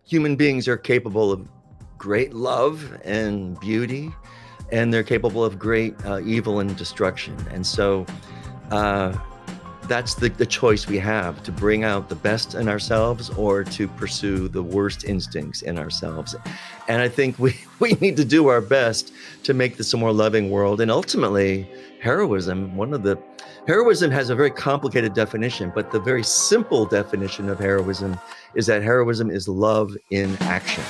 Human beings are capable of great love and beauty, and they're capable of great evil and destruction. And so uh, that's the choice we have, to bring out the best in ourselves or to pursue the worst instincts in ourselves. And I think we need to do our best to make this a more loving world. And ultimately, heroism has a very complicated definition, but the very simple definition of heroism is that heroism is love in action.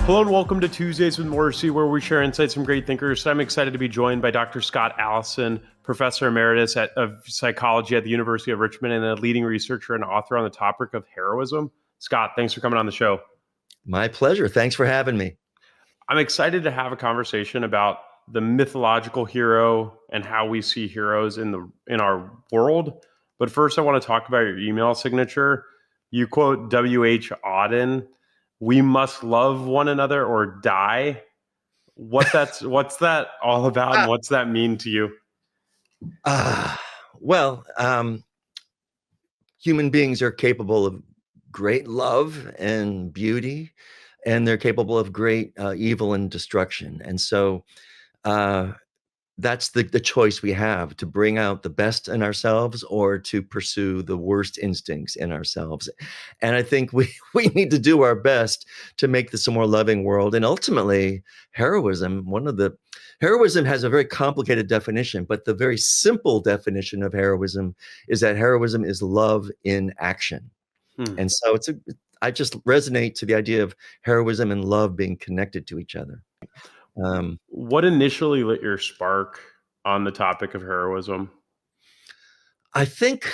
Hello and welcome to Tuesdays with Morrisey, where we share insights from great thinkers. I'm excited to be joined by Dr. Scott Allison, professor emeritus of psychology at the University of Richmond and a leading researcher and author on the topic of heroism. Scott, thanks for coming on the show. My pleasure. Thanks for having me. I'm excited to have a conversation about the mythological hero and how we see heroes in our world. But first, I want to talk about your email signature. You quote W.H. Auden, "We must love one another or die." What's that all about, and what's that mean to you? Well, human beings are capable of great love and beauty, and they're capable of great evil and destruction. And so that's the choice we have, to bring out the best in ourselves or to pursue the worst instincts in ourselves. And I think we need to do our best to make this a more loving world. And ultimately, heroism has a very complicated definition, but the very simple definition of heroism is that heroism is love in action. And so I just resonate to the idea of heroism and love being connected to each other. What initially lit your spark on the topic of heroism? I think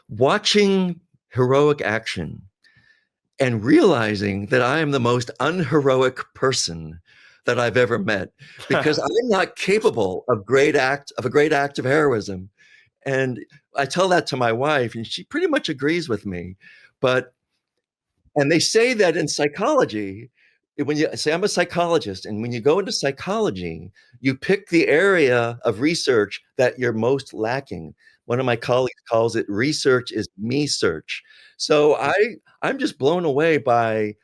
watching heroic action and realizing that I am the most unheroic person that I've ever met, because I'm not capable of a great act of heroism. And I tell that to my wife, and she pretty much agrees with me. And they say that in psychology, when you say, I'm a psychologist, and when you go into psychology, you pick the area of research that you're most lacking. One of my colleagues calls it research is me search. So I'm just blown away by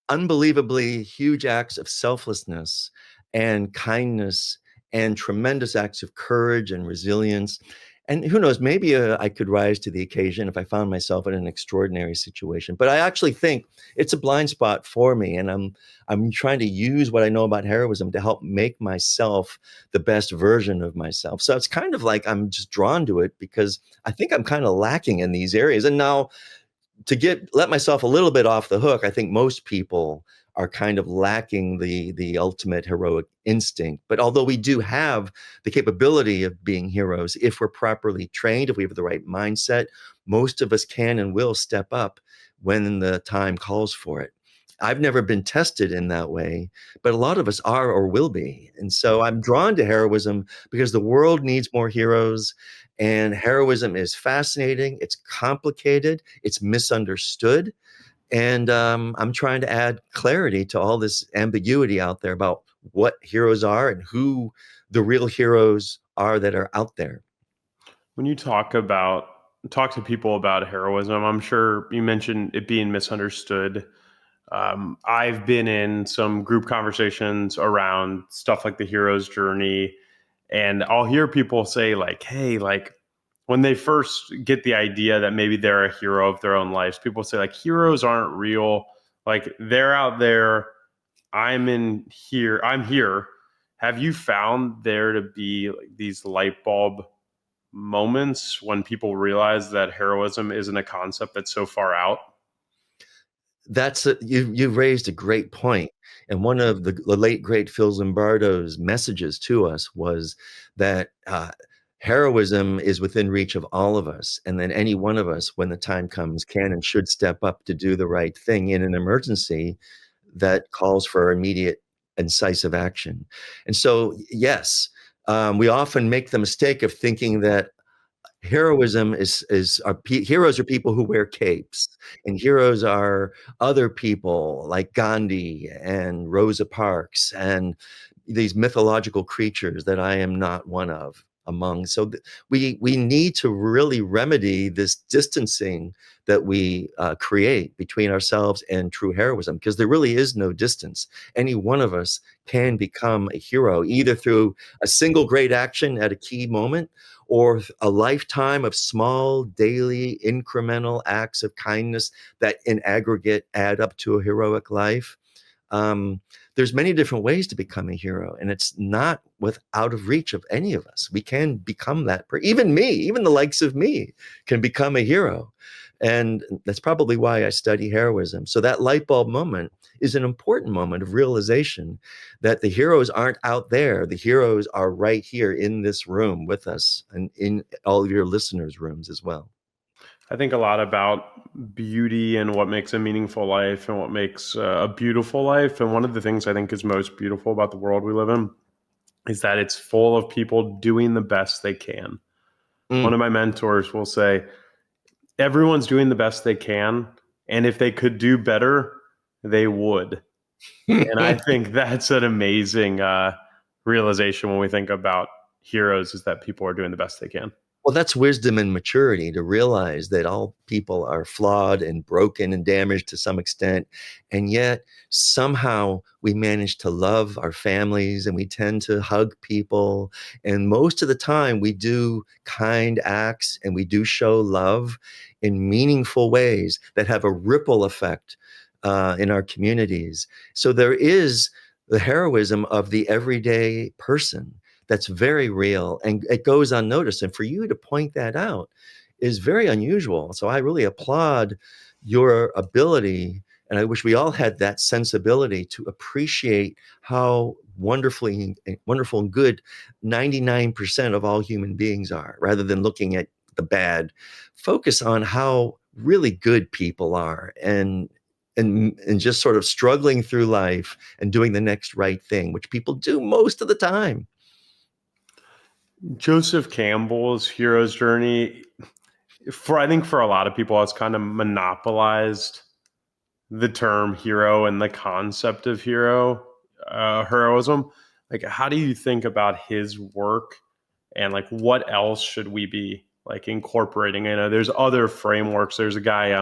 unbelievably huge acts of selflessness and kindness and tremendous acts of courage and resilience. And who knows, maybe I could rise to the occasion if I found myself in an extraordinary situation. But I actually think it's a blind spot for me, and I'm trying to use what I know about heroism to help make myself the best version of myself. So it's kind of like I'm just drawn to it because I think I'm kind of lacking in these areas. And now, to let myself a little bit off the hook, I think most people are kind of lacking the ultimate heroic instinct. But although we do have the capability of being heroes, if we're properly trained, if we have the right mindset, most of us can and will step up when the time calls for it. I've never been tested in that way, but a lot of us are or will be. And so I'm drawn to heroism because the world needs more heroes. And heroism is fascinating, it's complicated, it's misunderstood. And I'm trying to add clarity to all this ambiguity out there about what heroes are and who the real heroes are that are out there. When you talk to people about heroism, I'm sure you mentioned it being misunderstood. I've been in some group conversations around stuff like the hero's journey, and I'll hear people say like, hey, like when they first get the idea that maybe they're a hero of their own lives, people say like, heroes aren't real. Like they're out there. I'm here. Have you found there to be like these light bulb moments when people realize that heroism isn't a concept that's so far out? You've raised a great point. And one of the late great Phil Zimbardo's messages to us was that heroism is within reach of all of us, and then any one of us, when the time comes, can and should step up to do the right thing in an emergency that calls for immediate, incisive action. And so, yes, we often make the mistake of thinking that heroes are people who wear capes, and heroes are other people like Gandhi and Rosa Parks and these mythological creatures that I am not one of. among. So we need to really remedy this distancing that we create between ourselves and true heroism, because there really is no distance. Any one of us can become a hero, either through a single great action at a key moment, or a lifetime of small, daily, incremental acts of kindness that in aggregate add up to a heroic life. Um, there's many different ways to become a hero, and it's not out of reach of any of us. We can become that. Even me, even the likes of me, can become a hero. And that's probably why I study heroism. So that light bulb moment is an important moment of realization that the heroes aren't out there. The heroes are right here in this room with us, and in all of your listeners' rooms as well. I think a lot about beauty and what makes a meaningful life and what makes a beautiful life. And one of the things I think is most beautiful about the world we live in is that it's full of people doing the best they can. One Mm. of my mentors will say, everyone's doing the best they can. And if they could do better, they would. And I think that's an amazing realization when we think about heroes, is that people are doing the best they can. Well, that's wisdom and maturity, to realize that all people are flawed and broken and damaged to some extent. And yet somehow we manage to love our families, and we tend to hug people. And most of the time we do kind acts, and we do show love in meaningful ways that have a ripple effect in our communities. So there is the heroism of the everyday person that's very real, and it goes unnoticed. And for you to point that out is very unusual. So I really applaud your ability, and I wish we all had that sensibility to appreciate how wonderful and good 99% of all human beings are, rather than looking at the bad. Focus on how really good people are, and just sort of struggling through life and doing the next right thing, which people do most of the time. Joseph Campbell's hero's journey, I think for a lot of people, it's kind of monopolized the term hero and the concept of heroism. Like, how do you think about his work, and like what else should we be like incorporating? I know there's other frameworks. There's a guy,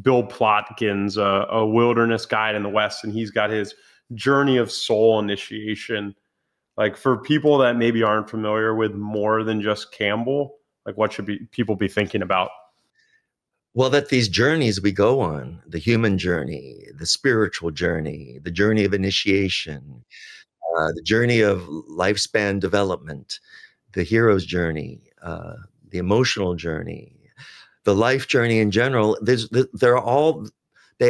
Bill Plotkin's a wilderness guide in the West, and he's got his journey of soul initiation. Like, for people that maybe aren't familiar with more than just Campbell, like what should people be thinking about? Well, that these journeys we go on, the human journey, the spiritual journey, the journey of initiation, the journey of lifespan development, the hero's journey, the emotional journey, the life journey in general, they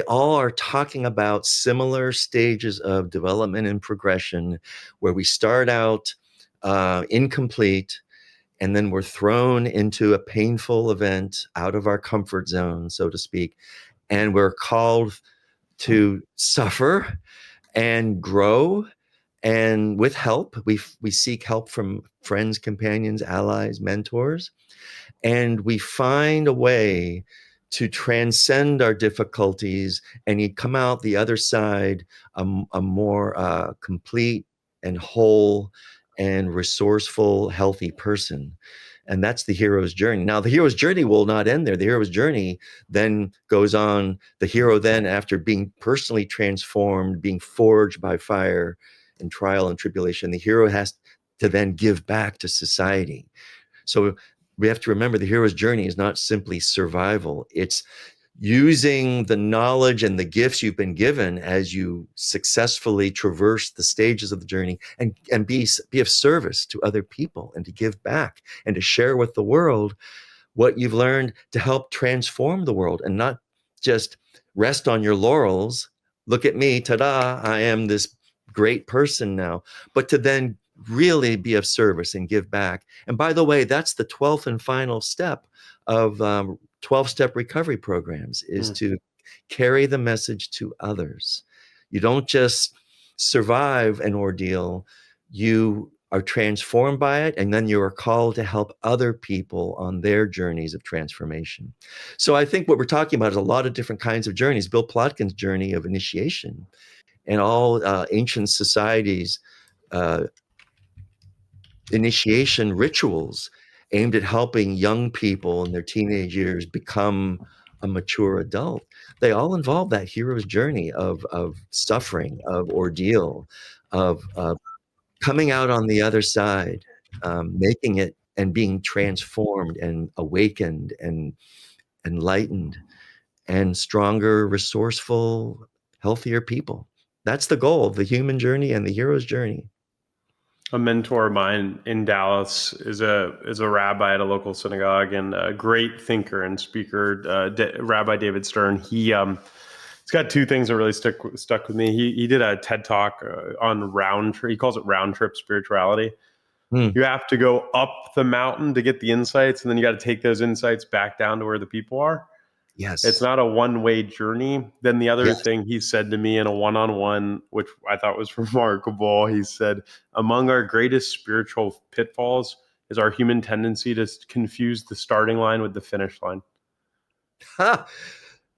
all are talking about similar stages of development and progression, where we start out incomplete, and then we're thrown into a painful event out of our comfort zone, so to speak, and we're called to suffer and grow. And with help, we seek help from friends, companions, allies, mentors, and we find a way to transcend our difficulties, and you come out the other side a more complete and whole and resourceful, healthy person. And that's the hero's journey. Now, the hero's journey will not end there. The hero's journey then goes on. The hero then, after being personally transformed, being forged by fire and trial and tribulation, the hero has to then give back to society. So we have to remember the hero's journey is not simply survival. It's using the knowledge and the gifts you've been given as you successfully traverse the stages of the journey, and be of service to other people, and to give back and to share with the world what you've learned, to help transform the world, and not just rest on your laurels. Look at me, ta-da, I am this great person now, but to then really be of service and give back. And by the way, that's the 12th and final step of 12-step recovery programs, is to carry the message to others. You don't just survive an ordeal, you are transformed by it, and then you are called to help other people on their journeys of transformation. So I think what we're talking about is a lot of different kinds of journeys. Bill Plotkin's journey of initiation, and all ancient societies uh, initiation rituals aimed at helping young people in their teenage years become a mature adult, they all involve that hero's journey of suffering, of ordeal, of coming out on the other side, making it and being transformed and awakened and enlightened and stronger, resourceful, healthier people. That's the goal of the human journey and the hero's journey. A mentor of mine in Dallas is a rabbi at a local synagogue and a great thinker and speaker, Rabbi David Stern. He's got two things that really stuck with me. He did a TED talk on round trip. He calls it round trip spirituality. Hmm. You have to go up the mountain to get the insights, and then you got to take those insights back down to where the people are. It's Yes. not a one-way journey. Then the other Yes. thing he said to me in a one-on-one, which I thought was remarkable, he said, among our greatest spiritual pitfalls is our human tendency to confuse the starting line with the finish line. Ha!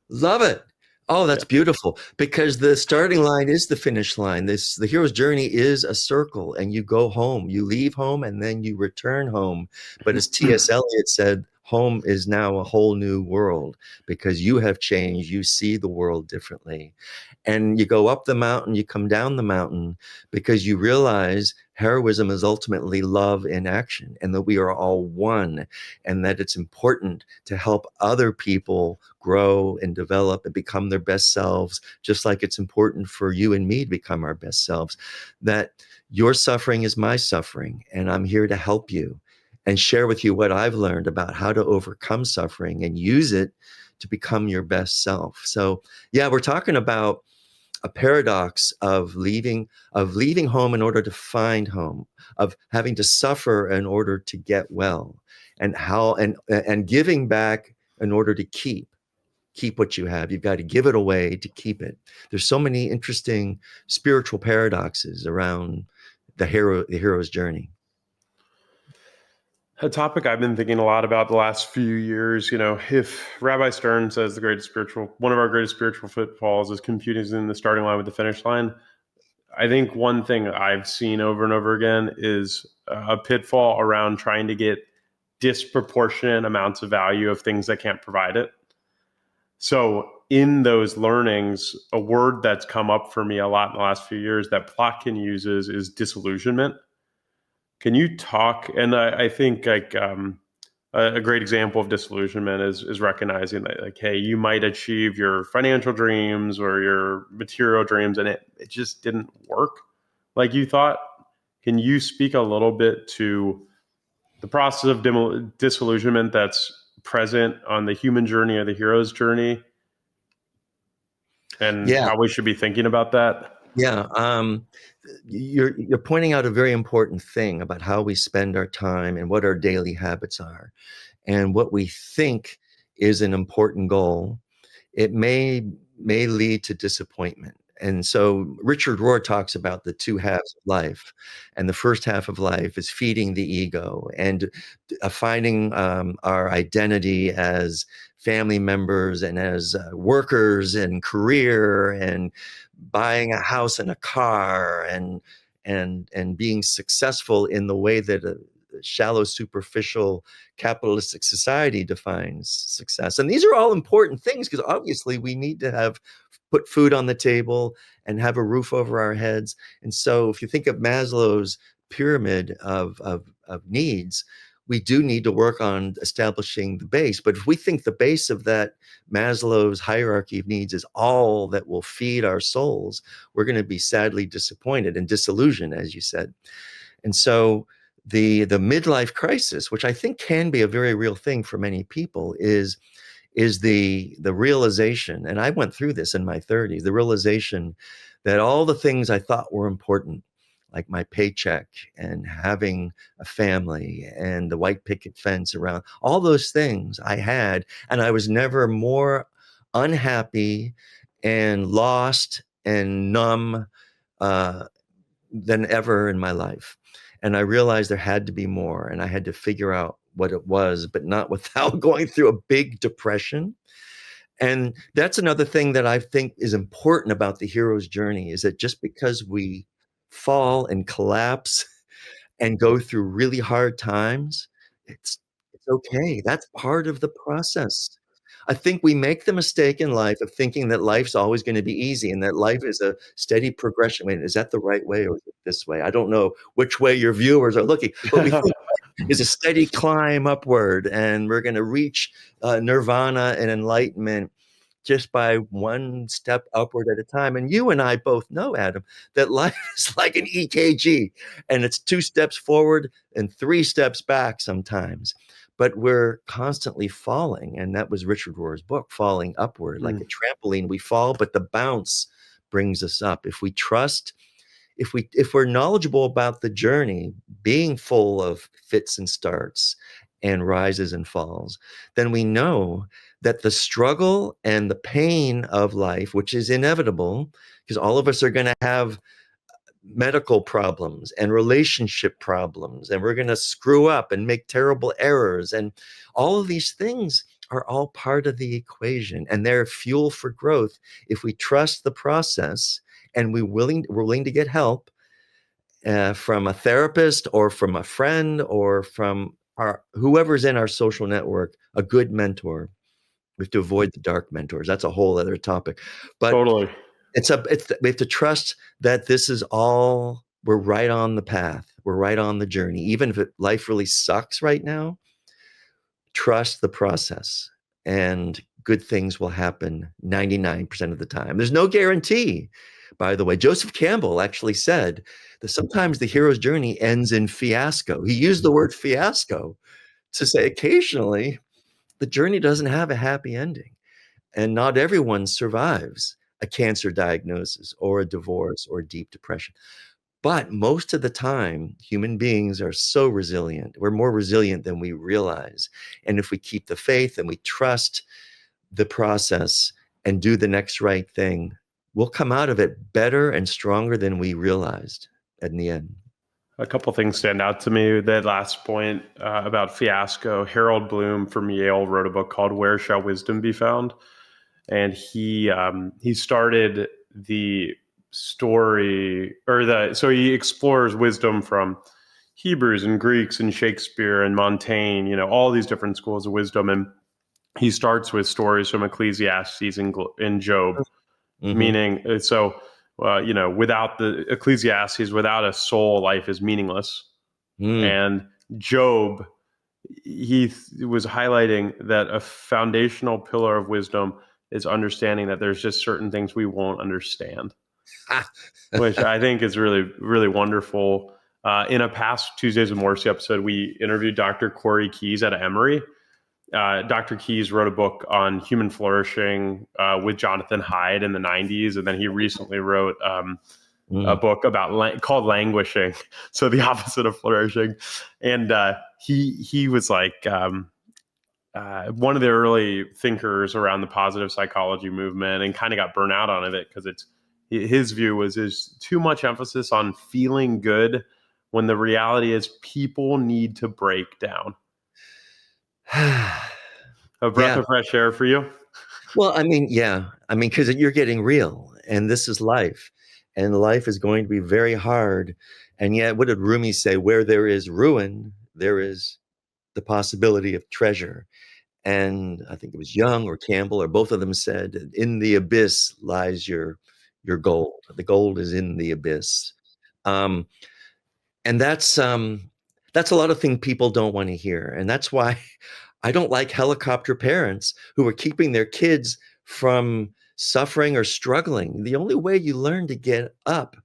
Love it. Oh, Yeah. that's beautiful because the starting line is the finish line. The hero's journey is a circle, and you go home, you leave home, and then you return home. But as T.S. Eliot said, home is now a whole new world because you have changed. You see the world differently. And you go up the mountain, you come down the mountain because you realize heroism is ultimately love in action and that we are all one and that it's important to help other people grow and develop and become their best selves, just like it's important for you and me to become our best selves. That your suffering is my suffering, and I'm here to help you and share with you what I've learned about how to overcome suffering and use it to become your best self. So, yeah, we're talking about a paradox of leaving home in order to find home, of having to suffer in order to get well, and how and giving back in order to keep what you have. You've got to give it away to keep it. There's so many interesting spiritual paradoxes around the hero's journey. A topic I've been thinking a lot about the last few years, if Rabbi Stern says one of our greatest spiritual pitfalls is confusing the starting line with the finish line, I think one thing I've seen over and over again is a pitfall around trying to get disproportionate amounts of value of things that can't provide it. So in those learnings, a word that's come up for me a lot in the last few years that Plotkin uses is disillusionment. Can you talk? And I think a great example of disillusionment is recognizing that, like, hey, you might achieve your financial dreams or your material dreams, and it just didn't work like you thought. Can you speak a little bit to the process of disillusionment that's present on the human journey or the hero's journey, and Yeah, how we should be thinking about that? yeah. You're pointing out a very important thing about how we spend our time and what our daily habits are. And what we think is an important goal, it may lead to disappointment. And so Richard Rohr talks about the two halves of life. And the first half of life is feeding the ego and finding our identity as family members and as workers and career and buying a house and a car and being successful in the way that a shallow, superficial capitalistic society defines success. And these are all important things because obviously we need to have put food on the table and have a roof over our heads. And so if you think of Maslow's pyramid of needs, we do need to work on establishing the base. But if we think the base of that Maslow's hierarchy of needs is all that will feed our souls, we're going to be sadly disappointed and disillusioned, as you said. And so the midlife crisis, which I think can be a very real thing for many people, is the realization, and I went through this in my 30s, the realization that all the things I thought were important, like my paycheck and having a family and the white picket fence around, all those things I had, and I was never more unhappy and lost and numb uh, than ever in my life. And I realized there had to be more, and I had to figure out what it was, but not without going through a big depression. And that's another thing that I think is important about the hero's journey is that just because we fall and collapse and go through really hard times, it's it's okay. That's part of the process. I think we make the mistake in life of thinking that life's always going to be easy and that life is a steady progression. Wait, is that the right way or is it this way? I don't know which way your viewers are looking, but we think is a steady climb upward and we're going to reach nirvana and enlightenment just by one step upward at a time. And you and I both know, Adam, that life is like an EKG and it's 2 steps forward and 3 steps back sometimes. But we're constantly falling. And that was Richard Rohr's book, Falling Upward. Like a trampoline, we fall, but the bounce brings us up. If we trust, if we're knowledgeable about the journey, being full of fits and starts and rises and falls, then we know that the struggle and the pain of life, which is inevitable, because all of us are going to have medical problems and relationship problems, and we're going to screw up and make terrible errors, and all of these things are all part of the equation, and they're fuel for growth if we trust the process and we're willing to get help from a therapist or from a friend or from our whoever's in our social network, a good mentor. We have to avoid the dark mentors. That's a whole other topic. But Totally. we have to trust that this is all, we're right on the path. We're right on the journey. Even if life really sucks right now, trust the process and good things will happen 99% of the time. There's no guarantee. By the way, Joseph Campbell actually said that sometimes the hero's journey ends in fiasco. He used the word fiasco to say occasionally the journey doesn't have a happy ending. And not everyone survives a cancer diagnosis or a divorce or deep depression. But most of the time, human beings are so resilient. We're more resilient than we realize. And if we keep the faith and we trust the process and do the next right thing, we'll come out of it better and stronger than we realized in the end. A couple things stand out to me. That last point about fiasco. Harold Bloom from Yale wrote a book called "Where Shall Wisdom Be Found," and he started the story so he explores wisdom from Hebrews and Greeks and Shakespeare and Montaigne. All these different schools of wisdom, and he starts with stories from Ecclesiastes and Job, meaning without the Ecclesiastes, without a soul, life is meaningless. And Job, he was highlighting that a foundational pillar of wisdom is understanding that there's just certain things we won't understand, which I think is really, really wonderful. In a past Tuesdays with Morrisey episode, we interviewed Dr. Corey Keyes at Emory. Dr. Keyes wrote a book on human flourishing with Jonathan Haidt in the 90s. And then he recently wrote a book about called Languishing. So the opposite of flourishing. And he was like one of the early thinkers around the positive psychology movement and kind of got burnt out on it because his view was there's too much emphasis on feeling good when the reality is people need to break down. A breath of fresh air for you? Well, because you're getting real and this is life and life is going to be very hard. And yet, what did Rumi say? Where there is ruin, there is the possibility of treasure. And I think it was Young or Campbell or both of them said, in the abyss lies your gold. The gold is in the abyss. And that's a lot of things people don't want to hear. And that's why I don't like helicopter parents who are keeping their kids from suffering or struggling. The only way you learn to get up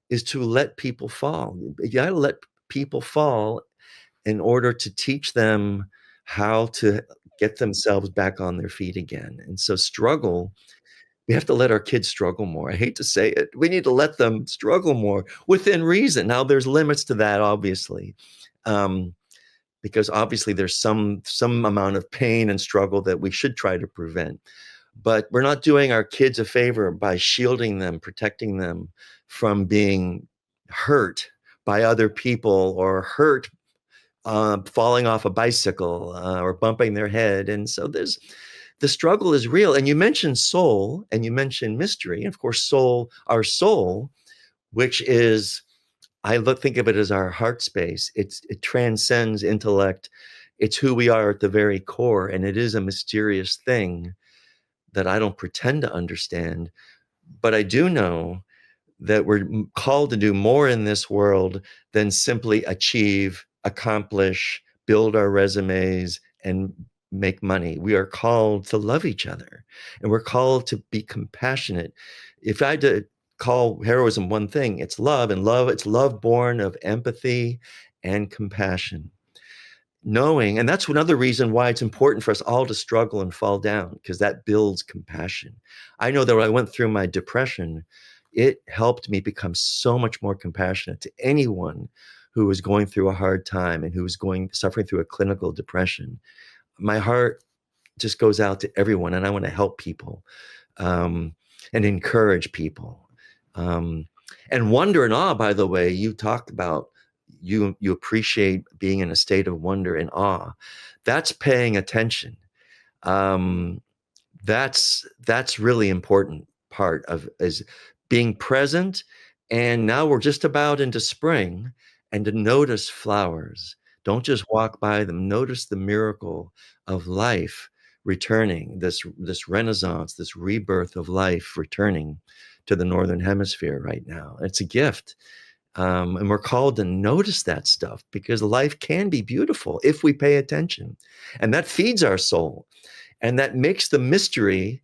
is to let people fall. You got to let people fall in order to teach them how to get themselves back on their feet again. And so we have to let our kids struggle more. I hate to say it. We need to let them struggle more within reason. Now, there's limits to that, obviously. Because obviously there's some amount of pain and struggle that we should try to prevent. But we're not doing our kids a favor by shielding them, protecting them from being hurt by other people or hurt falling off a bicycle or bumping their head. And so the struggle is real. And you mentioned soul and you mentioned mystery. And of course, our soul, which is think of it as our heart space. It transcends intellect. It's who we are at the very core, and it is a mysterious thing that I don't pretend to understand. But I do know that we're called to do more in this world than simply achieve, accomplish, build our resumes, and make money. We are called to love each other, and we're called to be compassionate. If I had to call heroism one thing, it's love, and it's love born of empathy and compassion. Knowing, and that's another reason why it's important for us all to struggle and fall down, because that builds compassion. I know that when I went through my depression, it helped me become so much more compassionate to anyone who was going through a hard time and who was suffering through a clinical depression. My heart just goes out to everyone, and I want to help people, um, and encourage people. Um, and wonder and awe, by the way, you talked about, you appreciate being in a state of wonder and awe. That's paying attention. Um, that's really important part of is being present. And now we're just about into spring, and to notice flowers. Don't just walk by them. Notice the miracle of life returning, this renaissance, this rebirth of life returning to the northern hemisphere right now. It's a gift. And we're called to notice that stuff, because life can be beautiful if we pay attention. And that feeds our soul, and that makes the mystery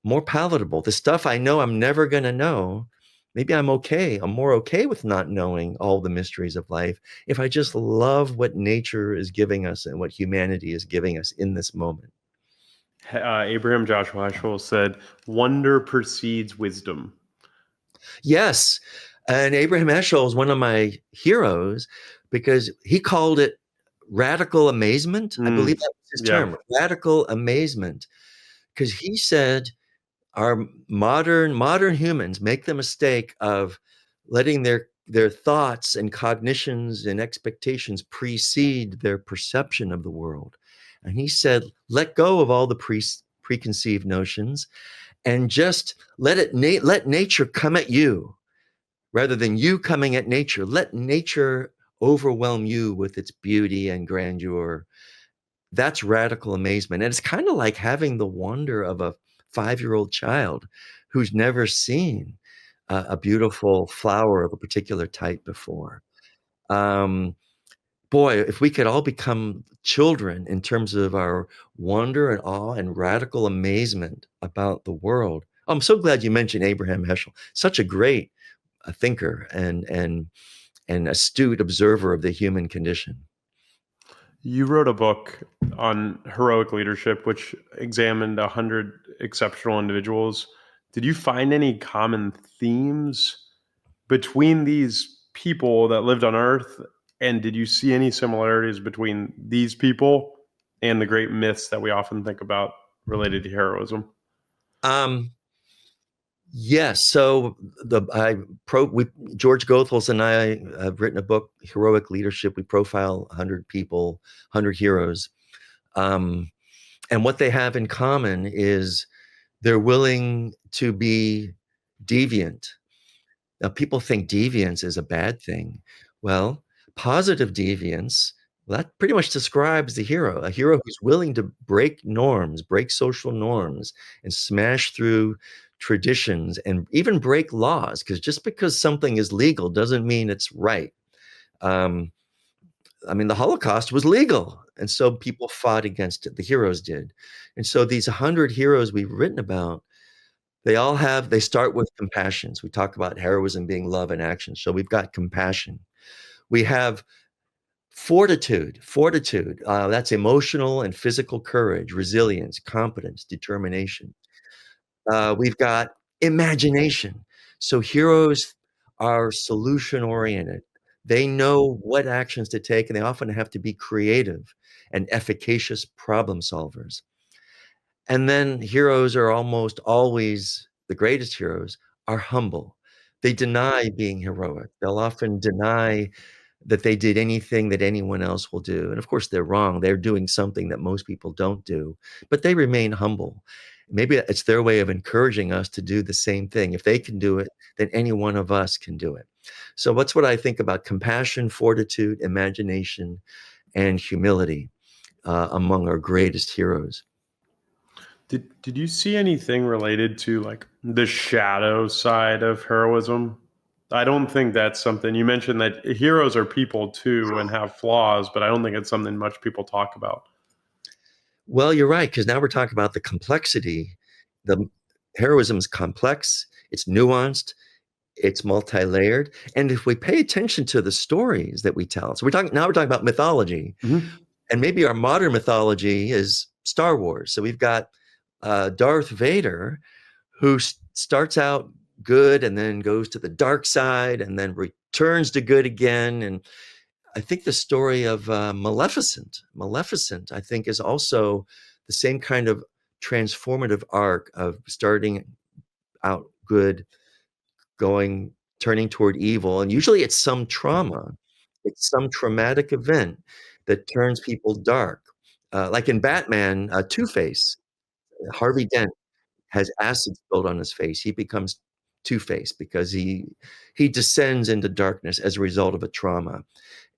more palatable. The stuff I know I'm never going to know, maybe I'm okay. I'm more okay with not knowing all the mysteries of life if I just love what nature is giving us and what humanity is giving us in this moment. Abraham Joshua Heschel said, "Wonder precedes wisdom." Yes. And Abraham Heschel is one of my heroes, because he called it radical amazement. I believe that was his Yeah. term, radical amazement, because he said our modern humans make the mistake of letting their thoughts and cognitions and expectations precede their perception of the world. And he said, let go of all the preconceived notions, and just let nature come at you rather than you coming at nature. Let nature overwhelm you with its beauty and grandeur. That's radical amazement. And it's kind of like having the wonder of a 5-year-old child who's never seen a beautiful flower of a particular type before. Um, Boy, if we could all become children in terms of our wonder and awe and radical amazement about the world. I'm so glad you mentioned Abraham Heschel. Such a great thinker and astute observer of the human condition. You wrote a book on heroic leadership, which examined 100 exceptional individuals. Did you find any common themes between these people that lived on Earth? And did you see any similarities between these people and the great myths that we often think about related to heroism? Um, Yes. So George Goethals and I have written a book, Heroic Leadership. We profile 100 people, 100 heroes. Um, and what they have in common is they're willing to be deviant. Now, people think deviance is a bad thing. Well, positive deviance, well, that pretty much describes the hero, a hero who's willing to break norms, break social norms, and smash through traditions and even break laws, because just because something is legal doesn't mean it's right. Um, I mean, the Holocaust was legal, and so people fought against it. The heroes did. And so these 100 heroes we've written about, they start with compassions. We talk about heroism being love in action. So we've got compassion. We have fortitude. That's emotional and physical courage, resilience, competence, determination. We've got imagination. So heroes are solution oriented. They know what actions to take, and they often have to be creative and efficacious problem solvers. And then heroes are almost always, the greatest heroes are humble. They deny being heroic. They'll often deny that they did anything that anyone else will do. And of course, they're wrong. They're doing something that most people don't do, but they remain humble. Maybe it's their way of encouraging us to do the same thing. If they can do it, then any one of us can do it. So what's what I think about compassion, fortitude, imagination, and humility among our greatest heroes. Did you see anything related to like the shadow side of heroism? I don't think that's something you mentioned that heroes are people too and have flaws, but I don't think it's something much people talk about. Well, you're right, because now we're talking about the complexity. The heroism is complex, it's nuanced, it's multi-layered. And if we pay attention to the stories that we tell, so we're talking about mythology, Mhm. and maybe our modern mythology is Star Wars. So we've got Darth Vader, who starts out good and then goes to the dark side and then returns to good again. And I think the story of Maleficent, I think, is also the same kind of transformative arc of starting out good, going, turning toward evil. And usually it's some trauma, it's some traumatic event that turns people dark. Like in Batman, Two-Face, Harvey Dent has acid spilled on his face. He becomes Two-Face because he descends into darkness as a result of a trauma.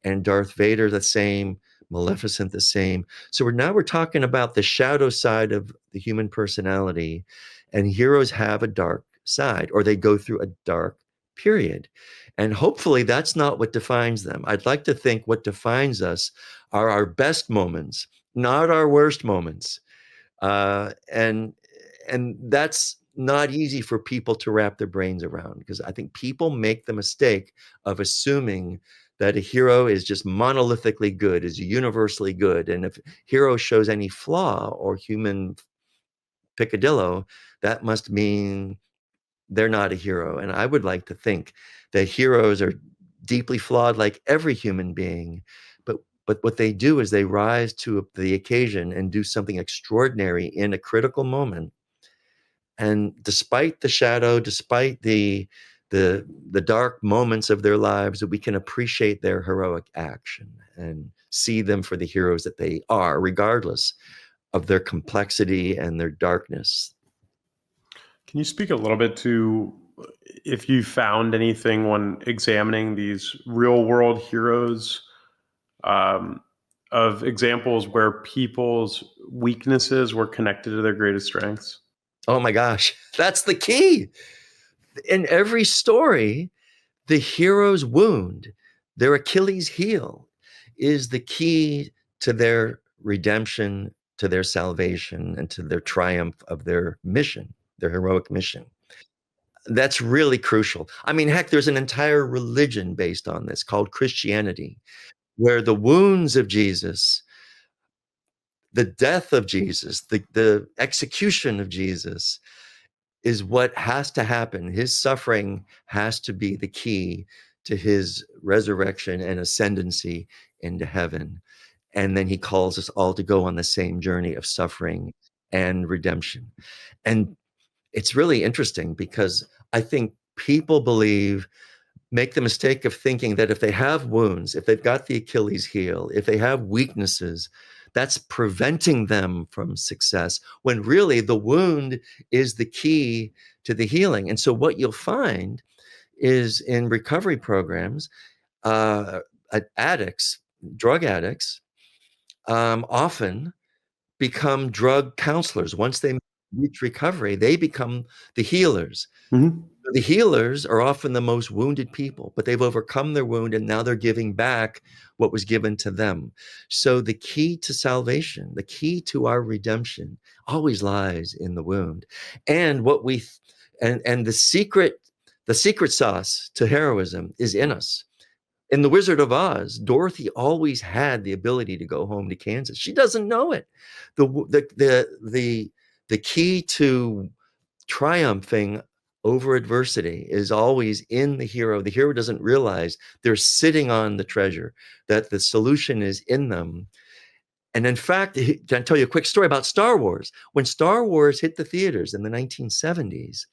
And Darth Vader the same, Maleficent the same. So we're talking about the shadow side of the human personality, and heroes have a dark side, or they go through a dark period. And hopefully that's not what defines them. I'd like to think what defines us are our best moments, not our worst moments. And that's not easy for people to wrap their brains around, because I think people make the mistake of assuming that a hero is just monolithically good, is universally good, and if hero shows any flaw or human picadillo, that must mean they're not a hero. And I would like to think that heroes are deeply flawed like every human being, but what they do is they rise to the occasion and do something extraordinary in a critical moment. And despite the shadow, despite the dark moments of their lives, that we can appreciate their heroic action and see them for the heroes that they are, regardless of their complexity and their darkness. Can you speak a little bit to if you found anything when examining these real world heroes, um, of examples where people's weaknesses were connected to their greatest strengths? Oh my gosh, that's the key. In every story, the hero's wound, their Achilles heel, is the key to their redemption, to their salvation, and to their triumph of their mission, their heroic mission. That's really crucial. I mean, heck, there's an entire religion based on this called Christianity, where the wounds of Jesus, the death of Jesus, the execution of Jesus is what has to happen. His suffering has to be the key to his resurrection and ascendancy into heaven. And then he calls us all to go on the same journey of suffering and redemption. And it's really interesting because I think people make the mistake of thinking that if they have wounds, if they've got the Achilles heel, if they have weaknesses, that's preventing them from success, when really the wound is the key to the healing. And so what you'll find is in recovery programs, uh, addicts, drug addicts, often become drug counselors. Once they reach recovery, they become the healers. Mhm. The healers are often the most wounded people, but they've overcome their wound and now they're giving back what was given to them. So the key to salvation, the key to our redemption always lies in the wound. And what we and the secret sauce to heroism is in us. In The Wizard of Oz, Dorothy always had the ability to go home to Kansas. She doesn't know it. The key to triumphing over adversity is always in the hero. The hero doesn't realize they're sitting on the treasure, that the solution is in them. And in fact, can I tell you a quick story about Star Wars? When Star Wars hit the theaters in the 1970s,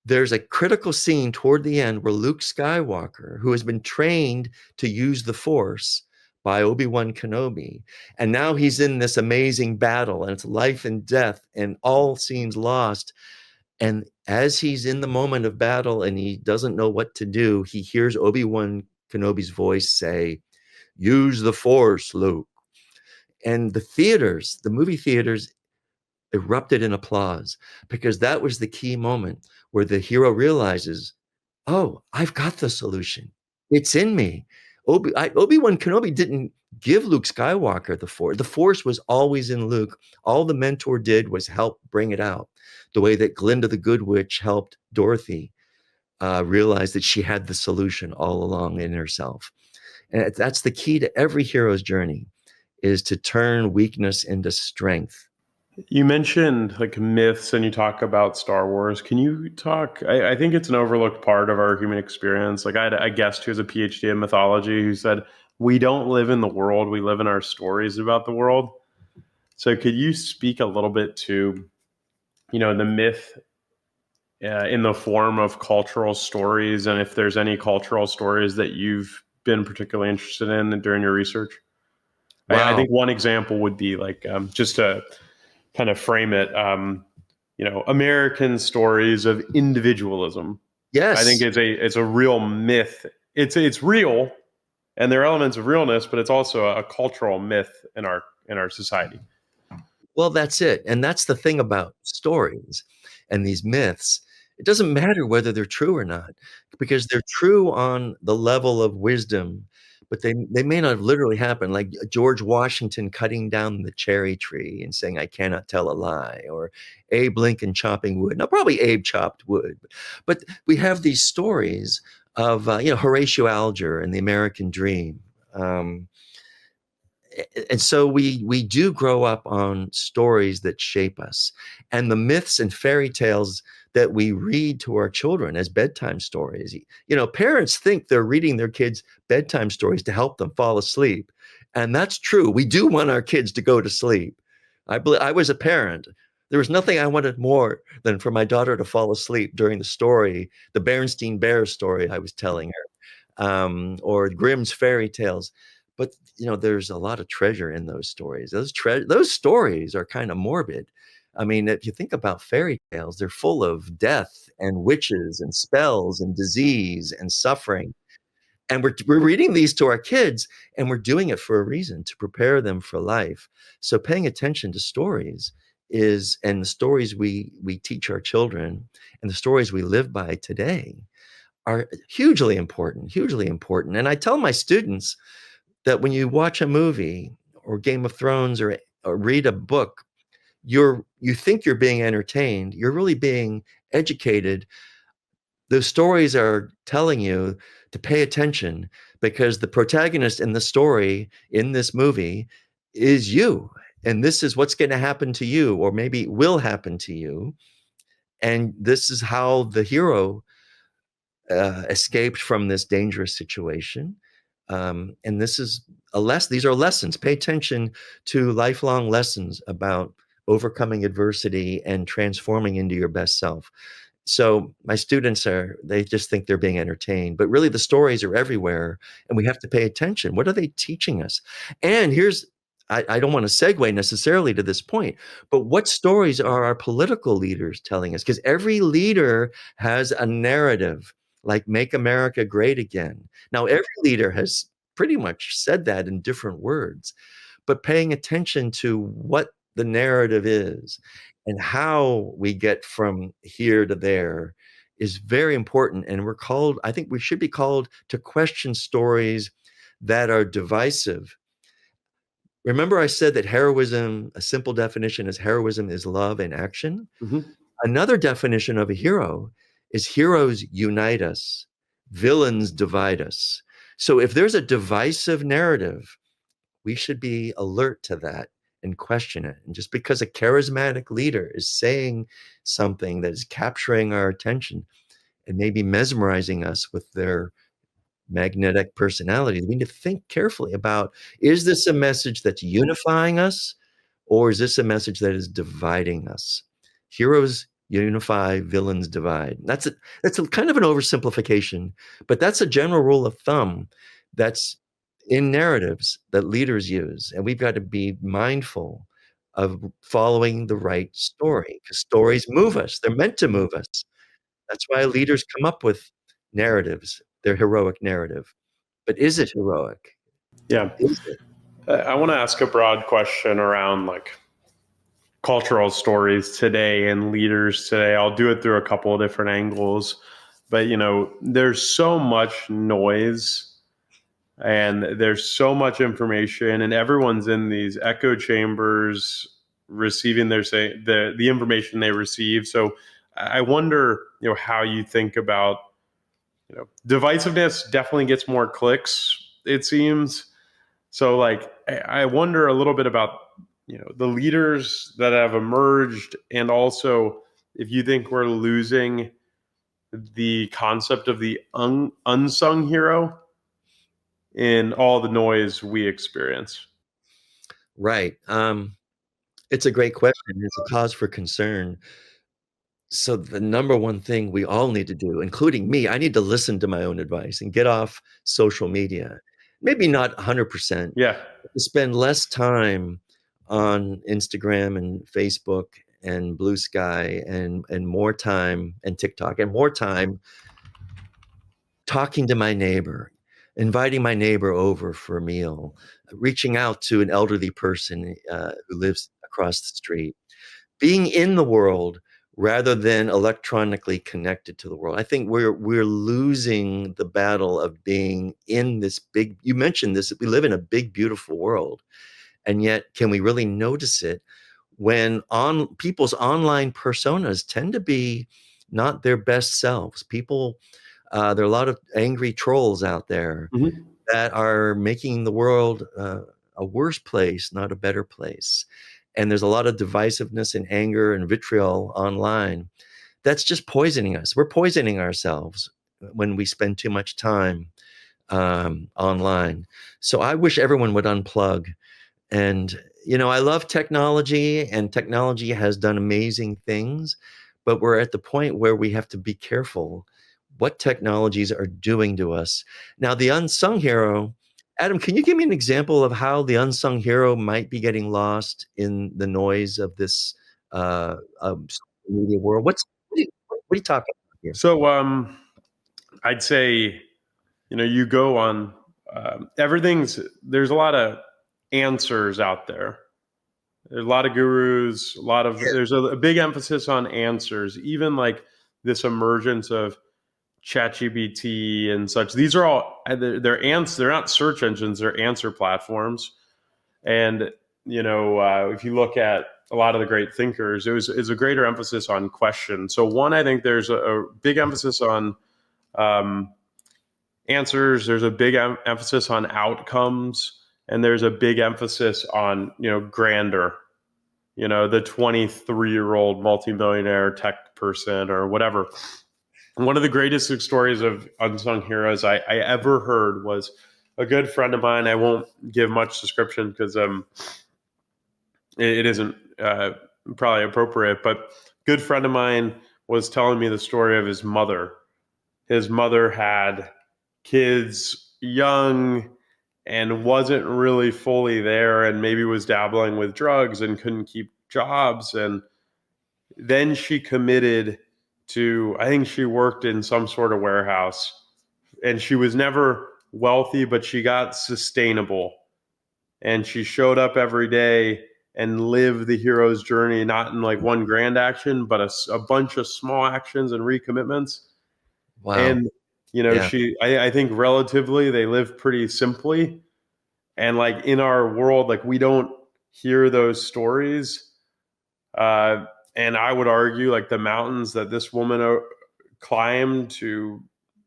there's a critical scene toward the end where Luke Skywalker, who has been trained to use the Force by Obi-Wan Kenobi, and now he's in this amazing battle and it's life and death and all seems lost. And as he's in the moment of battle and he doesn't know what to do, he hears Obi-Wan Kenobi's voice say, use the Force, Luke. And the movie theaters erupted in applause because that was the key moment where the hero realizes, oh, I've got the solution. It's in me. Obi-Wan Kenobi didn't give Luke Skywalker the Force. The Force was always in Luke. All the mentor did was help bring it out, the way that Glinda the Good Witch helped Dorothy realize that she had the solution all along in herself. And that's the key to every hero's journey, is to turn weakness into strength. You mentioned like myths and you talk about Star Wars. Can you talk? I think it's an overlooked part of our human experience. Like I had a guest who has a PhD in mythology who said, we don't live in the world, we live in our stories about the world. So could you speak a little bit to, the myth in the form of cultural stories, and if there's any cultural stories that you've been particularly interested in during your research? I Wow. think one example would be like just to kind of frame it, American stories of individualism. I think Yes. it's a real myth. It's real, and there are elements of realness, but it's also a cultural myth in our society. Well, that's it. And that's the thing about stories and these myths. It doesn't matter whether they're true or not, because they're true on the level of wisdom, but they may not have literally happened. Like George Washington cutting down the cherry tree and saying, I cannot tell a lie, or Abe Lincoln chopping wood. Now, probably Abe chopped wood, but we have these stories of, Horatio Alger and the American Dream. Um, and so we do grow up on stories that shape us, and the myths and fairy tales that we read to our children as bedtime stories. Parents think they're reading their kids bedtime stories to help them fall asleep, and that's true. We do want our kids to go to sleep. I was a parent. There was nothing I wanted more than for my daughter to fall asleep during the story, the Berenstain Bears story I was telling her, or Grimm's fairy tales. But there's a lot of treasure in those stories. Those stories are kind of morbid. I mean, if you think about fairy tales, they're full of death and witches and spells and disease and suffering. And we're reading these to our kids, and we're doing it for a reason, to prepare them for life. So paying attention to stories and the stories we teach our children and the stories we live by today are hugely important, hugely important. And I tell my students that when you watch a movie or Game of Thrones, or read a book, you think you're being entertained. You're really being educated. Those stories are telling you to pay attention, because the protagonist in the story in this movie is you. And this is what's going to happen to you, or maybe will happen to you. And this is how the hero escaped from this dangerous situation. And this is these are lessons. Pay attention to lifelong lessons about overcoming adversity and transforming into your best self. So my students they just think they're being entertained, but really the stories are everywhere, and we have to pay attention. What are they teaching us? And I don't want to segue necessarily to this point, but what stories are our political leaders telling us? Because every leader has a narrative, like make America great again. Now, every leader has pretty much said that in different words, but paying attention to what the narrative is and how we get from here to there is very important. And I think we should be called to question stories that are divisive. Remember, I said that a simple definition is heroism is love in action. Mm-hmm. Another definition of a hero is heroes unite us, villains divide us. So if there's a divisive narrative, we should be alert to that and question it. And just because a charismatic leader is saying something that is capturing our attention and maybe mesmerizing us with their magnetic personalities, we need to think carefully about, is this a message that's unifying us, or is this a message that is dividing us? Heroes unify, villains divide. That's a kind of an oversimplification, but that's a general rule of thumb that's in narratives that leaders use. And we've got to be mindful of following the right story, because stories move us. They're meant to move us. That's why leaders come up with narratives, their heroic narrative. But is it heroic? Yeah. Is it? I want to ask a broad question around like cultural stories today and leaders today. I'll do it through a couple of different angles. But, there's so much noise and there's so much information, and everyone's in these echo chambers receiving the information they receive. So I wonder, how you think about, divisiveness definitely gets more clicks, it seems. So like I wonder a little bit about, the leaders that have emerged, and also if you think we're losing the concept of the unsung hero in all the noise we experience. Right. It's a great question. It's a cause for concern. So the number one thing we all need to do, including me, I need to listen to my own advice and get off social media. Maybe not 100%, Yeah. but to spend less time on Instagram and Facebook and Blue Sky and more time and TikTok and more time talking to my neighbor, inviting my neighbor over for a meal, reaching out to an elderly person who lives across the street, being in the world rather than electronically connected to the world. I think we're losing the battle of being in this big, you mentioned this, we live in a big, beautiful world. And yet, can we really notice it when on people's online personas tend to be not their best selves? There are a lot of angry trolls out there Mhm. that are making the world a worse place, not a better place. And there's a lot of divisiveness and anger and vitriol online that's just poisoning us. We're poisoning ourselves when we spend too much time online. So I wish everyone would unplug. And, I love technology, and technology has done amazing things, but we're at the point where we have to be careful what technologies are doing to us. Now, the unsung hero, Adam, can you give me an example of how the unsung hero might be getting lost in the noise of this social media world? What are you talking about here? So I'd say, you go on there's a lot of answers out there. There's a lot of gurus, there's a big emphasis on answers, even like this emergence of ChatGPT and such. These are all they're not search engines, they're answer platforms. And if you look at a lot of the great thinkers, it's a greater emphasis on questions. So one, I think there's a big emphasis on um, answers. There's a big emphasis on outcomes, and there's a big emphasis on grandeur. The 23-year-old multimillionaire tech person or whatever. One of the greatest stories of unsung heroes I ever heard was a good friend of mine. I won't give much description because it isn't probably appropriate, but good friend of mine was telling me the story of his mother. His mother had kids young and wasn't really fully there, and maybe was dabbling with drugs and couldn't keep jobs. And then she committed to, I think she worked in some sort of warehouse, and she was never wealthy, but she got sustainable, and she showed up every day and lived the hero's journey, not in like one grand action, but a bunch of small actions and recommitments. Wow. And Yeah. I think relatively they live pretty simply, and like in our world, like we don't hear those stories. uh and I would argue like the mountains that this woman climbed to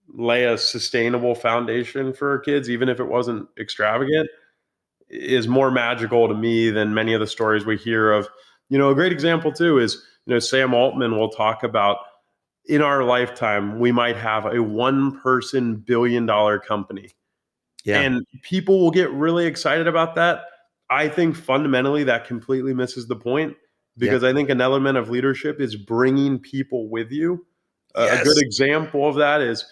lay a sustainable foundation for her kids, even if it wasn't extravagant, is more magical to me than many of the stories we hear of. A great example too is, Sam Altman will talk about, in our lifetime we might have a one person $1 billion company, Yeah. and people will get really excited about that. I think fundamentally that completely misses the point, Yep. because I think an element of leadership is bringing people with you. A good Yes. example of that is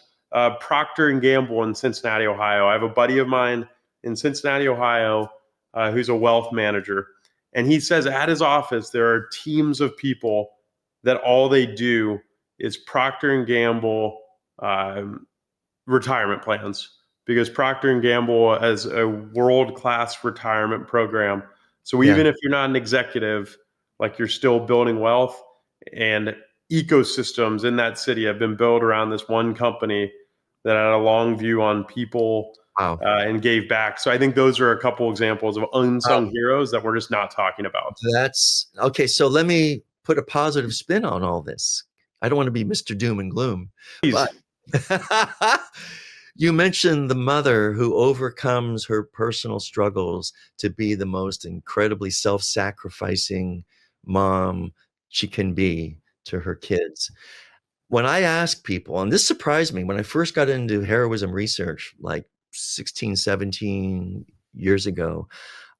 Procter and Gamble in Cincinnati, Ohio. I have a buddy of mine in Cincinnati, Ohio, who's a wealth manager, And he says at his office there are teams of people that all they do is Procter and Gamble retirement plans, because Procter and Gamble has a world-class retirement program. So Yeah. even if you're not an executive, like, you're still building wealth, and ecosystems in that city have been built around this one company that had a long view on people, Wow. and gave back. So I think those are a couple examples of unsung heroes that we're just not talking about. That's okay. So let me put a positive spin on all this. I don't want to be Mr. Doom and Gloom, but Please. you mentioned the mother who overcomes her personal struggles to be the most incredibly self-sacrificing mom she can be to her kids. When I ask people, and this surprised me when I first got into heroism research, like 16, 17 years ago,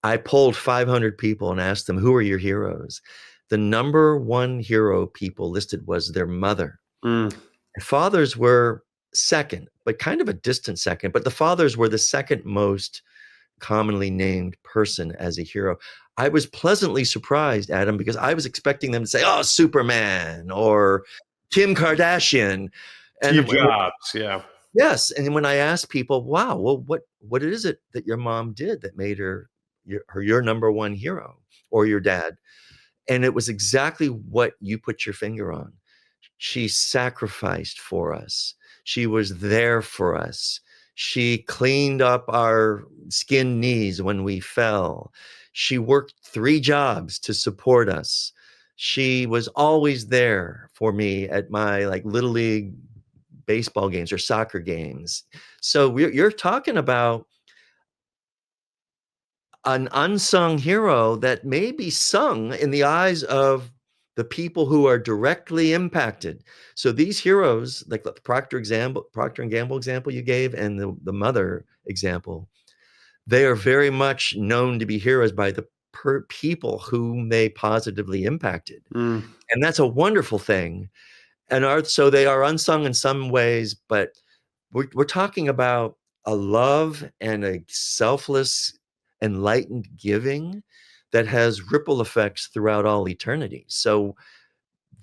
I polled 500 people and asked them, who are your heroes? The number one hero people listed was their mother. Mm, Fathers were second, but kind of a distant second, but the fathers were the second most commonly named person as a hero. I was pleasantly surprised, Adam, because I was expecting them to say, oh, Superman or Kim Kardashian. Steve And Jobs, yeah. yes, and when I asked people, wow, well, what is it that your mom did that made her your number one hero, or your dad? And it was exactly what you put your finger on. She sacrificed for us. She was there for us. She cleaned up our skinned knees when we fell. She worked 3 jobs to support us. She was always there for me at my like little league baseball games or soccer games. So you're talking about an unsung hero that may be sung in the eyes of the people who are directly impacted. So these heroes, like the Procter and Gamble example you gave, and the mother example, they are very much known to be heroes by the people whom they positively impacted. Mm. And that's a wonderful thing. And so they are unsung in some ways, but we're talking about a love and a selfless, enlightened giving that has ripple effects throughout all eternity. So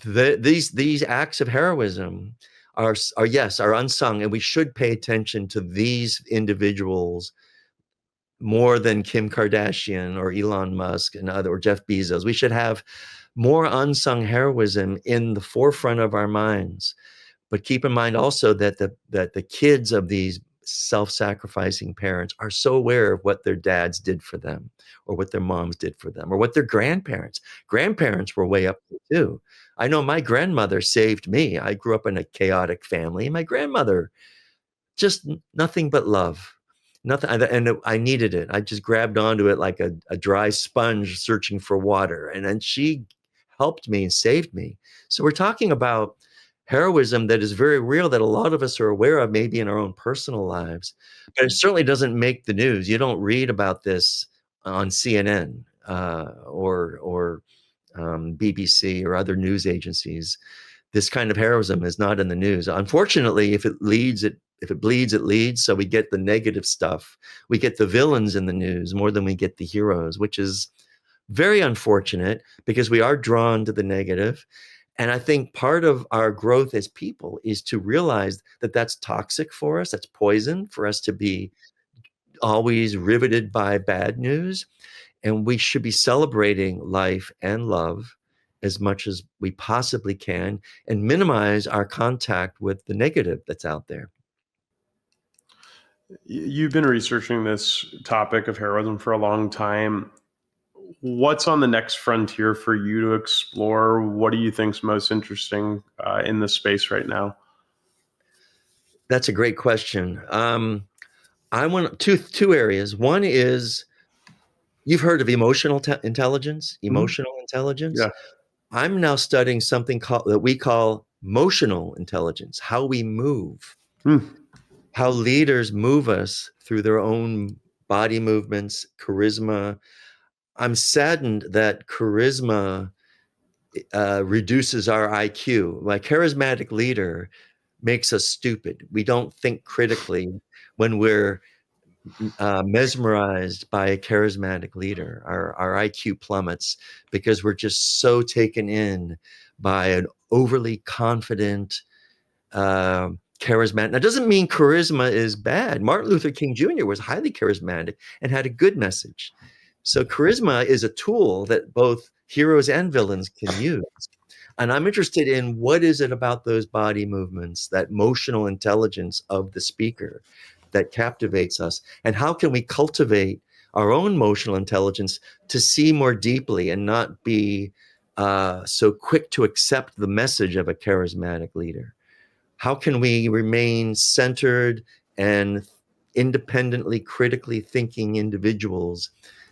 these acts of heroism are yes, are unsung, and we should pay attention to these individuals more than Kim Kardashian or Elon Musk and other, or Jeff Bezos. We should have more unsung heroism in the forefront of our minds. But keep in mind also that the kids of these self-sacrificing parents are so aware of what their dads did for them, or what their moms did for them, or what their grandparents were way up there too. I know my grandmother saved me. I grew up in a chaotic family. My grandmother, just nothing but love. Nothing, and I needed it. I just grabbed onto it like a dry sponge searching for water. And then she helped me and saved me. So we're talking about heroism that is very real, that a lot of us are aware of, maybe in our own personal lives, but it certainly doesn't make the news. You don't read about this on CNN or BBC or other news agencies. This kind of heroism is not in the news. Unfortunately, if it bleeds, it leads. So we get the negative stuff. We get the villains in the news more than we get the heroes, which is very unfortunate because we are drawn to the negative. And I think part of our growth as people is to realize that that's toxic for us. That's poison for us to be always riveted by bad news. And we should be celebrating life and love as much as we possibly can and minimize our contact with the negative that's out there. You've been researching this topic of heroism for a long time. What's on the next frontier for you to explore? What do you think's most interesting in this space right now? That's a great question. I want two areas. One is, you've heard of intelligence, Mhm. emotional intelligence. Yeah. I'm now studying something that we call motional intelligence, how we move, Mm. how leaders move us through their own body movements, charisma. I'm saddened that charisma reduces our IQ. My charismatic leader makes us stupid. We don't think critically when we're mesmerized by a charismatic leader. Our IQ plummets because we're just so taken in by an overly confident, charismatic. That doesn't mean charisma is bad. Martin Luther King Jr. was highly charismatic and had a good message. So charisma is a tool that both heroes and villains can use. And I'm interested in what is it about those body movements, that motional intelligence of the speaker that captivates us? And how can we cultivate our own emotional intelligence to see more deeply and not be so quick to accept the message of a charismatic leader? How can we remain centered and independently, critically thinking individuals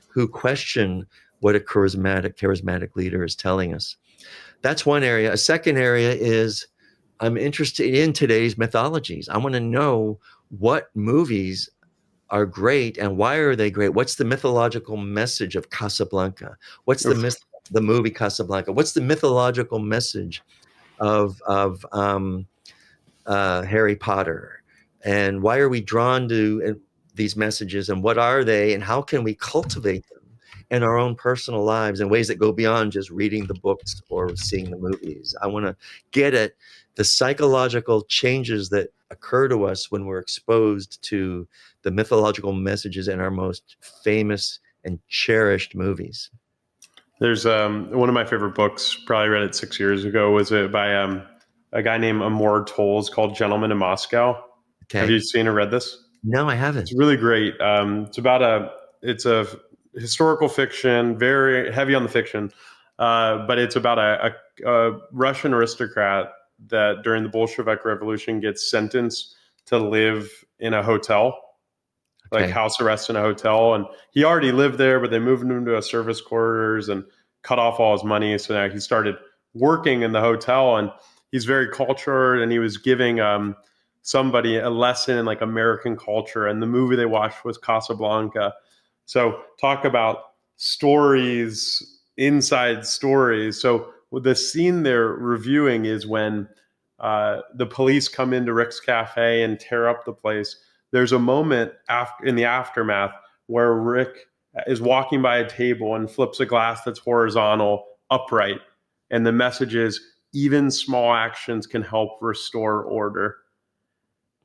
who question what a charismatic leader is telling us? That's one area. A second area is I'm interested in today's mythologies. I want to know what movies are great and why are they great? What's the mythological message of Casablanca? What's Oof. the movie Casablanca? What's the mythological message of Harry Potter? And why are we drawn to these messages? And what are they? And how can we cultivate them in our own personal lives in ways that go beyond just reading the books or seeing the movies? I want to get at the psychological changes that occur to us when we're exposed to the mythological messages in our most famous and cherished movies. There's one of my favorite books, probably read it 6 years ago, was it by a guy named Amor Tolls called Gentleman in Moscow. Have Okay. you seen or read this? No, I It's haven't. really great. It's a historical fiction, very heavy on the fiction, but it's about a Russian aristocrat that during the Bolshevik Revolution gets sentenced to live in a hotel, like Okay. house arrest in a hotel. And he already lived there, but they moved him to a service quarters and cut off all his money. So now he started working in the hotel, and he's very cultured, and he was giving somebody a lesson in like American culture. And the movie they watched was Casablanca. So talk about stories inside stories. So the scene they're reviewing is when the police come into Rick's Cafe and tear up the place. There's a moment after in the aftermath where Rick is walking by a table and flips a glass that's horizontal upright, and the message is even small actions can help restore order,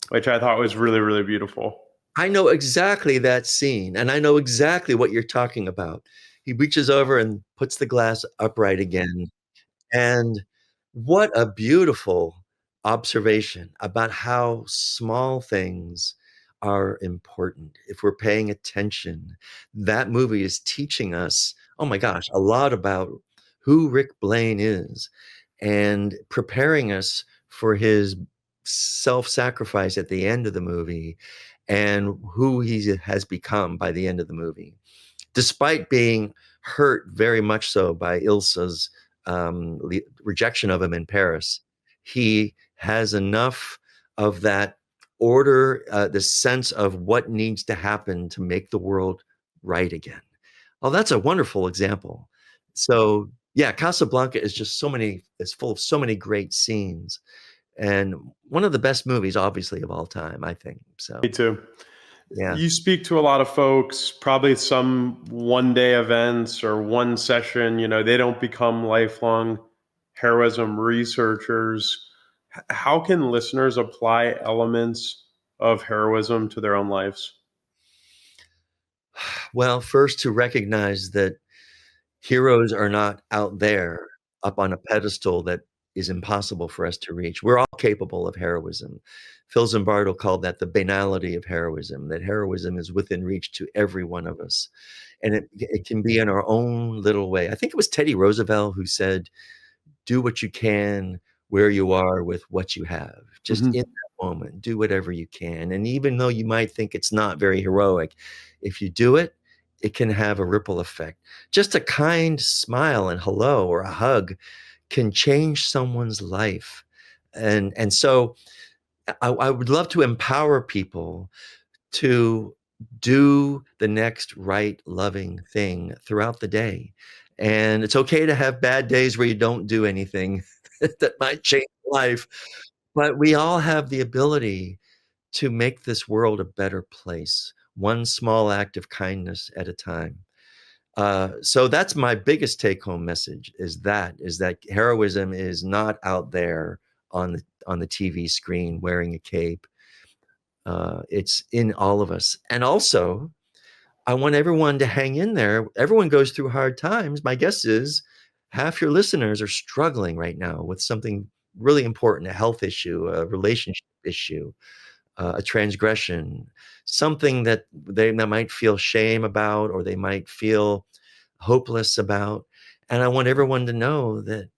which I thought was really, really beautiful. I know exactly that scene, and I know exactly what you're talking about. He reaches over and puts the glass upright again, and what a beautiful observation about how small things are important if we're paying attention. That movie is teaching us, oh my gosh, a lot about who Rick Blaine is and preparing us for his self-sacrifice at the end of the movie and who he has become by the end of the movie, despite being hurt very much so by Ilsa's rejection of him in Paris. He has enough of that order, the sense of what needs to happen to make the world right again. Oh, that's a wonderful example. So yeah, Casablanca is just it's full of so many great scenes and one of the best movies, obviously, of all time, I think. Me So too. yeah. You speak to a lot of folks, probably some one day events or one session, they don't become lifelong heroism researchers. How can listeners apply elements of heroism to their own lives? Well, first to recognize that heroes are not out there up on a pedestal that is impossible for us to reach. We're all capable of heroism. Phil Zimbardo called that the banality of heroism, that heroism is within reach to every one of us. And it can be in our own little way. I think it was Teddy Roosevelt who said, do what you can where you are with what you have. Just in Hmm. that moment, do whatever you can. And even though you might think it's not very heroic, if you do it, it can have a ripple effect. Just a kind smile and hello or a hug can change someone's life. And so I would love to empower people to do the next right, loving thing throughout the day. And it's okay to have bad days where you don't do anything that might change life, but we all have the ability to make this world a better place one small act of kindness at a time. So that's my biggest take-home message: is that heroism is not out there on the TV screen wearing a cape. It's in all of us. And also, I want everyone to hang in there. Everyone goes through hard times. My guess is half your listeners are struggling right now with something really important: a health issue, a relationship issue, a transgression, something that they might feel shame about, or they might feel hopeless about. And I want everyone to know that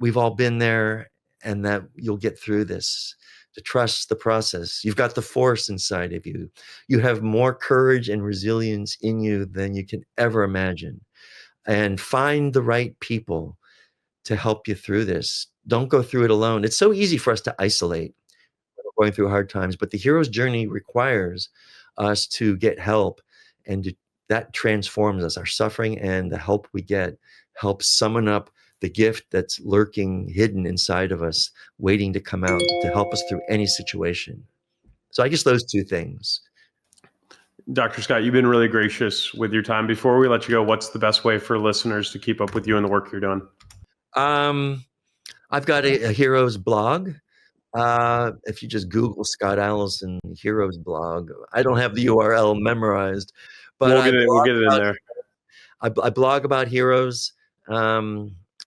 we've all been there and that you'll get through this, to trust the process. You've got the force inside of you. You have more courage and resilience in you than you can ever imagine. And find the right people to help you through this. Don't go through it alone. It's so easy for us to isolate when we're going through hard times, but the hero's journey requires us to get help, and that transforms us. Our suffering and the help we get helps summon up the gift that's lurking hidden inside of us, waiting to come out to help us through any situation. So I guess those two things. Dr. Scott, you've been really gracious with your time. Before we let you go, what's the best way for listeners to keep up with you and the work you're doing? I've got a hero's blog. If you just Google Scott Allison Heroes blog, I don't have the URL memorized, but We'll get it in there. I blog about heroes.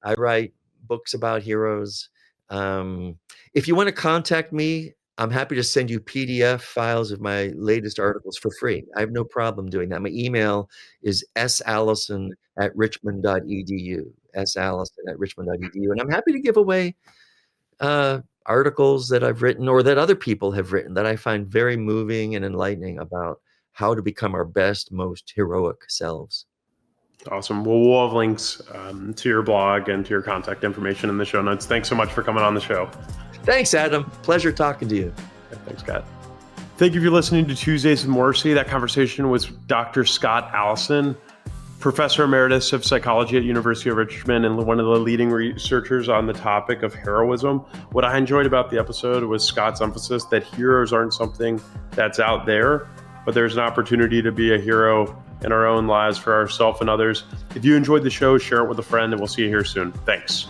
I write books about heroes. If you want to contact me, I'm happy to send you PDF files of my latest articles for free. I have no problem doing that. My email is sallison@richmond.edu, sallison@richmond.edu, and I'm happy to give away articles that I've written or that other people have written that I find very moving and enlightening about how to become our best, most heroic selves. Awesome. Well, we'll have links to your blog and to your contact information in the show notes. Thanks so much for coming on the show. Thanks, Adam. Pleasure talking to you. Thanks, Scott. Thank you for listening to Tuesdays with Morrisey. That conversation was Dr. Scott Allison, Professor Emeritus of Psychology at University of Richmond and one of the leading researchers on the topic of heroism. What I enjoyed about the episode was Scott's emphasis that heroes aren't something that's out there, but there's an opportunity to be a hero in our own lives for ourselves and others. If you enjoyed the show, share it with a friend, and we'll see you here soon. Thanks.